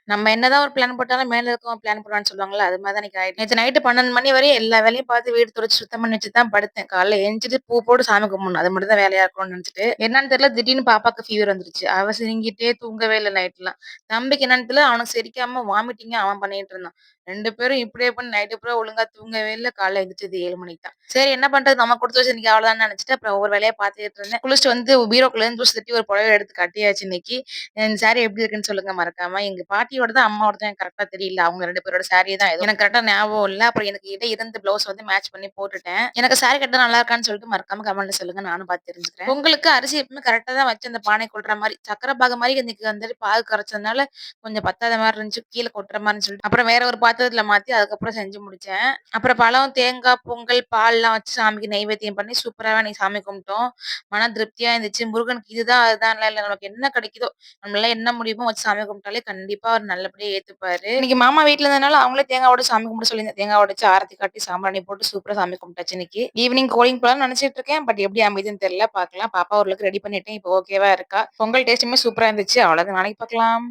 நம்ம என்னதான் ஒரு பிளான் போட்டாலும் மேல இருக்கவன் பிளான் போடுவான்னு சொல்லுவாங்கல்ல. அது மாரி தான் இன்னைக்கு ஆயிடுச்சு. நேத்து நைட்டு 12 மணி வரையும் எல்லா வேலையும் பார்த்து வீடு தொடச்சு சுத்தம் பண்ணி வச்சுட்டு தான் படுத்தேன். காலைல எந்திரிச்சுட்டு பூ போட்டு சாமி கும்பிடணும். அது மட்டும் தான் வேலையா இருக்கும்னு நெனச்சுட்டு. என்னன்னு தெரியல திடீர்னு பாப்பாக்கு ஃபீவர் வந்துருச்சு. அவ சிணுங்கிட்டே தூங்கவே இல்ல நைட்லாம். தம்பிக்கு என்னன்னு தெரியல அவனுக்கு செரிக்காம வாமிட்டிங்க அவன் பண்ணிட்டு இருந்தான். 2 பேரும் இப்படியே பண்ணி நைட்டு பூரா ஒழுங்கா தூங்கவே இல்ல. காலைல எந்திரிச்சது 7 மணிக்கு தான். சரி என்ன பண்றது நம்ம குடுத்து வச்சது இன்னைக்கு அவ்வளோதான்னு நெனச்சுட்டு அப்புறம் ஒவ்வொரு வேலையா பார்த்துட்டு இருந்தேன். குளிச்சுட்டு வந்து பீரோக்குள்ளேருந்து தூசு தட்டி ஒரு புடவைய எடுத்து கட்டியாச்சு இன்னைக்கு. இந்த சாரி எப்படி இருக்குன்னு சொல்லுங்க மறக்காம. எங்க பாட்டியோடது, அம்மாவோடது எனக்கு கரெக்ட்டா தெரியல. அவங்க 2 பேரோட சாரி தான் ஏதோ எனக்கு கரெக்ட்டா ஞாபகம் இல்ல. அப்புறம் எனக்கு கிட்ட இருந்த ப்ளவுஸ் வந்து மேட்ச் பண்ணி போட்டுட்டேன். எனக்கு சாரி கட்டினா நல்லா இருக்கான்னு சொல்லிட்டு மறக்காம கமெண்ட்ல சொல்லுங்க. நானும் பார்த்து தெரிஞ்சுக்கிறேன். பொங்கலுக்கு அரிசி எப்பவுமே கரெக்ட்டா தான் வச்சு அந்த பானை கொட்டுற மாரி, சக்கர பாகு மாரி இன்னைக்கு வந்துட்டு பாகு கரைச்சதுனால கொஞ்சம் பத்தாத மாரி இருந்துச்சு. கீழ கொட்டுற மாரின்னு சொல்லிட்டு அப்புறம் வேற ஒரு பாத்திரத்துல மாத்தி அதுக்கப்புறம் செஞ்சு முடிச்சேன். அப்புறம் பழம், தேங்காய், பொங்கல், பால்லாம் வச்சு சாமிக்கு நெய்வேத்தியம் பண்ணி சூப்பராவே அன்னைக்கு சாமி கும்பிட்டோம். மன திருப்தியா இருந்துச்சு. முருகனுக்கு இதுதான், அதுதான்லாம் இல்ல. நமக்கு என்ன கிடைக்குதோ நம்மளால என்ன முடியுமோ வச்சு சாமி கும்பிட்டாலே கண்டிப்பா அவர் நல்லபடியா ஏத்துப்பாரு. இன்னைக்கு மாமா வீட்ல இருந்தனால அவங்களே தேங்காய் உடைச்சு சாமி கும்பிட சொல்லியிருந்தேன். தேங்காய் உடைச்சு ஆரத்தி காட்டி சாம்பிராணி போட்டு சூப்பரா சாமி கும்பிட்டாச்சு இன்னைக்கு. ஈவினிங் கோயிலுக்கு போலாம்னு நினைச்சிட்டு இருக்கேன். பட் எப்படி அமைதுன்னு தெரியல. பார்க்கலாம். பாப்பா ஓரளவுக்கு ரெடி பண்ணிட்டேன். இப்போ ஓகேவா இருக்கா. பொங்கல் டேஸ்ட்டுமே சூப்பரா இருந்துச்சு. அவ்வளவுதான். நாளைக்கு பார்க்கலாம்.